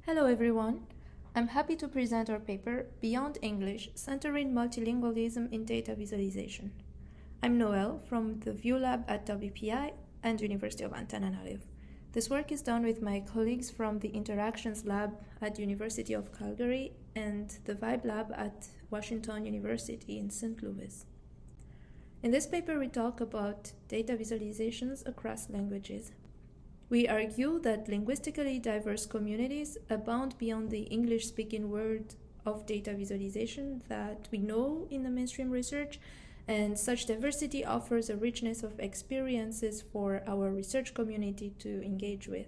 Hello everyone. I'm happy to present our paper, Beyond English, Centering Multilingualism in Data Visualization. I'm Noel from the VIEW Lab at WPI and University of Antananarivo. This work is done with my colleagues from the Interactions Lab at University of Calgary and the Vibe Lab at Washington University in St. Louis. In this paper, we talk about data visualizations across languages. We argue that linguistically diverse communities abound beyond the English-speaking world of data visualization that we know in the mainstream research, and such diversity offers a richness of experiences for our research community to engage with.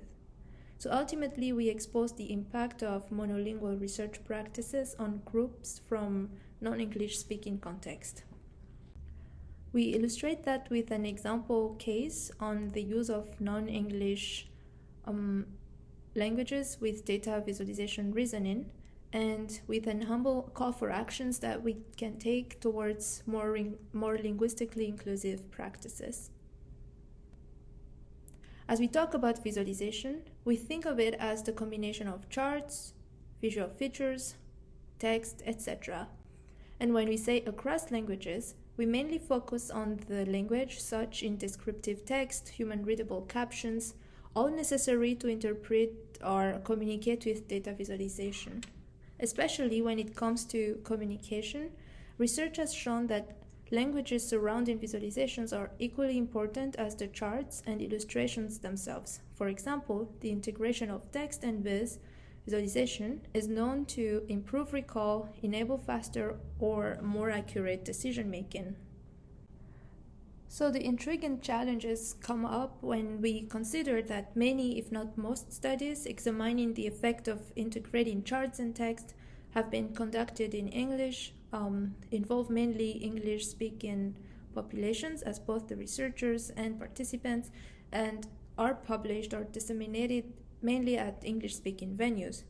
So ultimately, we expose the impact of monolingual research practices on groups from non-English speaking context. We illustrate that with an example case on the use of non-English languages with data visualization reasoning, and with an humble call for actions that we can take towards more linguistically inclusive practices. As we talk about visualization, we think of it as the combination of charts, visual features, text, etc. And when we say across languages, we mainly focus on the language, such in descriptive text, human-readable captions, all necessary to interpret or communicate with data visualization. Especially when it comes to communication, research has shown that languages surrounding visualizations are equally important as the charts and illustrations themselves. For example, the integration of text and VIS visualization is known to improve recall, enable faster or more accurate decision-making. So the intriguing challenges come up when we consider that many, if not most, studies examining the effect of integrating charts and text have been conducted in English, involve mainly English-speaking populations as both the researchers and participants, and are published or disseminated mainly at English-speaking venues.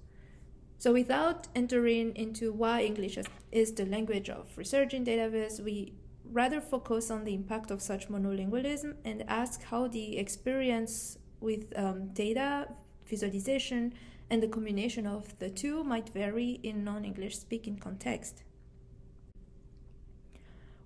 So without entering into why English is the language of research in database, we rather focus on the impact of such monolingualism and ask how the experience with data, visualization, and the combination of the two might vary in non-English speaking context.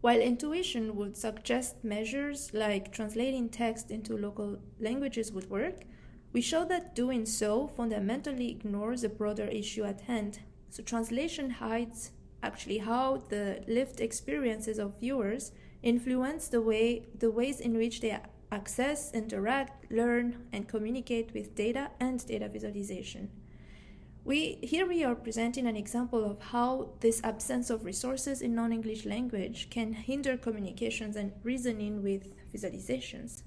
While intuition would suggest measures like translating text into local languages would work, we show that doing so fundamentally ignores the broader issue at hand. So translation hides actually how the lived experiences of viewers influence the ways in which they access, interact, learn, and communicate with data and data visualization. Here we are presenting an example of how this absence of resources in non-English language can hinder communications and reasoning with visualizations.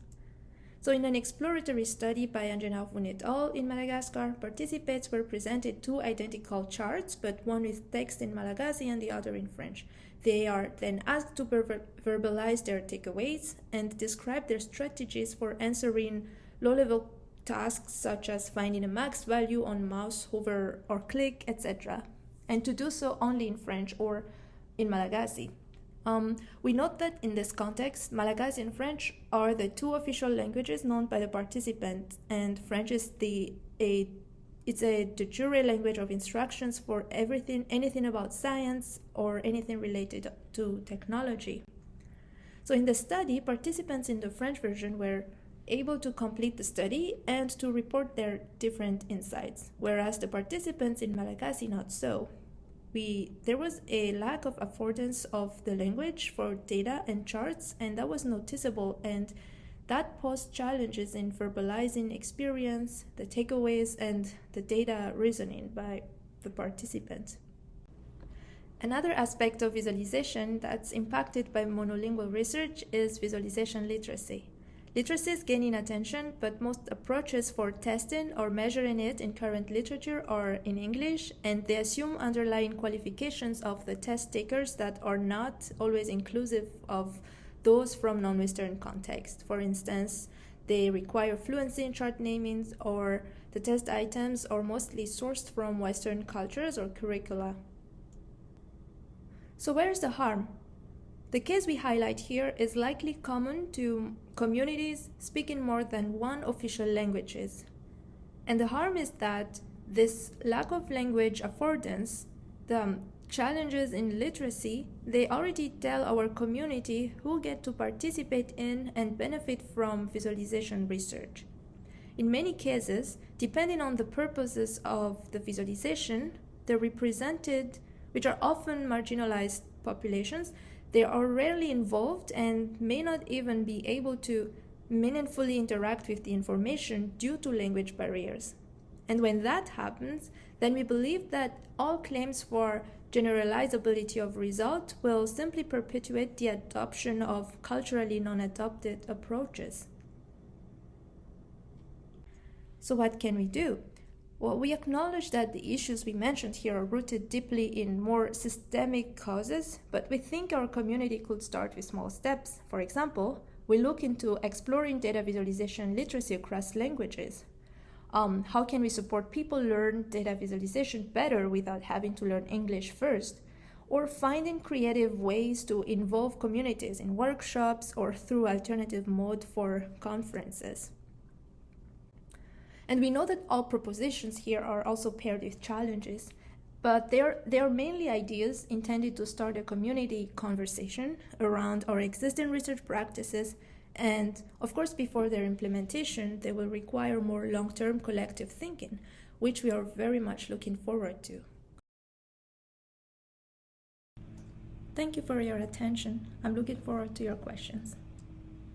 So in an exploratory study by Anjanavun et al. In Madagascar, participants were presented two identical charts, but one with text in Malagasy and the other in French. They are then asked to verbalize their takeaways and describe their strategies for answering low-level tasks such as finding a max value on mouse, hover, or click, etc. And to do so only in French or in Malagasy. We note that in this context, Malagasy and French are the two official languages known by the participants, and French is the de jure language of instructions for anything about science or anything related to technology. So in the study, participants in the French version were able to complete the study and to report their different insights, whereas the participants in Malagasy not so. There was a lack of affordance of the language for data and charts, and that was noticeable, and that posed challenges in verbalizing experience, the takeaways, and the data reasoning by the participants. Another aspect of visualization that's impacted by monolingual research is visualization literacy. Literacy is gaining attention, but most approaches for testing or measuring it in current literature are in English, and they assume underlying qualifications of the test takers that are not always inclusive of those from non-Western context. For instance, they require fluency in chart namings, or the test items are mostly sourced from Western cultures or curricula. So where is the harm? The case we highlight here is likely common to communities speaking more than one official languages. And the harm is that This lack of language affordance, the challenges in literacy, they already tell our community who get to participate in and benefit from visualization research. In many cases, depending on the purposes of the visualization, the represented, which are often marginalized populations, they are rarely involved and may not even be able to meaningfully interact with the information due to language barriers. And when that happens, then we believe that all claims for generalizability of result will simply perpetuate the adoption of culturally non-adopted approaches. So what can we do? Well, we acknowledge that the issues we mentioned here are rooted deeply in more systemic causes, but we think our community could start with small steps. For example, we look into exploring data visualization literacy across languages. How can we support people learn data visualization better without having to learn English first? Or finding creative ways to involve communities in workshops or through alternative mode for conferences. And we know that all propositions here are also paired with challenges, but they are mainly ideas intended to start a community conversation around our existing research practices, and of course before their implementation they will require more long-term collective thinking, which we are very much looking forward to. Thank you for your attention. I'm looking forward to your questions.